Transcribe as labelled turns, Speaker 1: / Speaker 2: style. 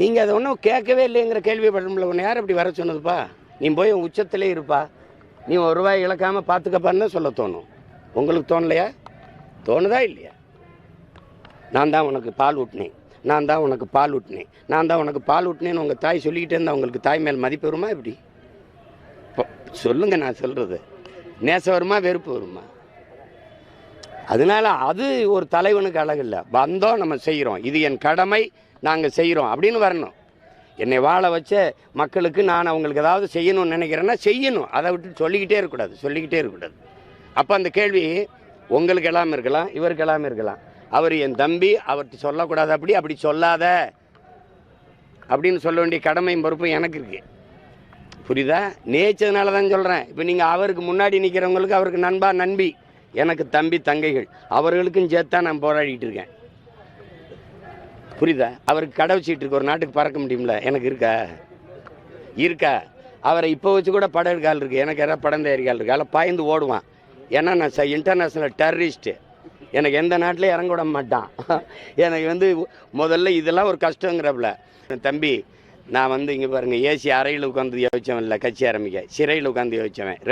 Speaker 1: நீங்கள் அதை ஒன்றும் கேட்கவே இல்லைங்கிற கேள்விப்படல. உன்னை யார் அப்படி வர சொன்னதுப்பா? நீ போய் உன் உச்சத்திலே இருப்பா, நீ ஒரு ரூபாய் இழக்காமல் பார்த்துக்கப்பான்னு சொல்ல தோணும். உங்களுக்கு தோணலையா? தோணுதா இல்லையா? நான் தான் உனக்கு பால் ஊட்டினேன், நான் தான் உனக்கு பால் ஊட்டினேன், நான் தான் உனக்கு பால் ஊட்டினேன்னு உங்கள் தாய் சொல்லிக்கிட்டே இருந்தால் உங்களுக்கு தாய் மேல் மதிப்பு வருமா? இப்படி சொல்லுங்கள். நான் சொல்கிறது நேசம் வருமா, வெறுப்பு வருமா? அதனால அது ஒரு தலைவனுக்கு அழகு இல்லை. வந்தோம், நம்ம செய்கிறோம், இது என் கடமை, நாங்கள் செய்கிறோம் அப்படின்னு வரணும். என்னை வாழ வச்ச மக்களுக்கு நான் அவங்களுக்கு ஏதாவது செய்யணும்னு நினைக்கிறேன்னா செய்யணும். அதை விட்டு சொல்லிக்கிட்டே இருக்கக்கூடாது. அப்போ அந்த கேள்வி உங்களுக்கு எல்லாமே இருக்கலாம், இவருக்கு எல்லாமே இருக்கலாம். அவர் என் தம்பி, அவர்கிட்ட சொல்லக்கூடாது, அப்படி சொல்லாத அப்படின்னு சொல்ல வேண்டிய கடமையும் பொறுப்பும் எனக்கு இருக்குது. புரியுதா? நேச்சதுனால தான் சொல்கிறேன். இப்போ நீங்கள் அவருக்கு முன்னாடி நிற்கிறவங்களுக்கு அவருக்கு நண்பா நண்பி, எனக்கு தம்பி தங்கைகள், அவர்களுக்கும் சேர்த்தா நான் போராடிட்டு இருக்கேன். புரியுதா? அவருக்கு கடை வச்சுட்டு இருக்க ஒரு நாட்டுக்கு பறக்க முடியும்ல, எனக்கு இருக்கா? அவரை இப்போ வச்சு கூட படம் எடுக்கால் இருக்குது, எனக்கு யாராவது படம் தயாரிக்கால் இருக்குது, அதில் பாய்ந்து ஓடுவான். ஏன்னா நான் இன்டர்நேஷ்னல் டெரரிஸ்ட்டு, எனக்கு எந்த நாட்டிலையும் இறங்க விட மாட்டான். எனக்கு முதல்ல இதெல்லாம் ஒரு கஷ்டங்கிறப்பல, தம்பி நான் இங்கே பாருங்கள், ஏசி அறையில் உட்காந்து யோசிச்சவன் இல்லை, கட்சி ஆரம்பிக்க சிறையில் உட்காந்து யோசிச்சவன்.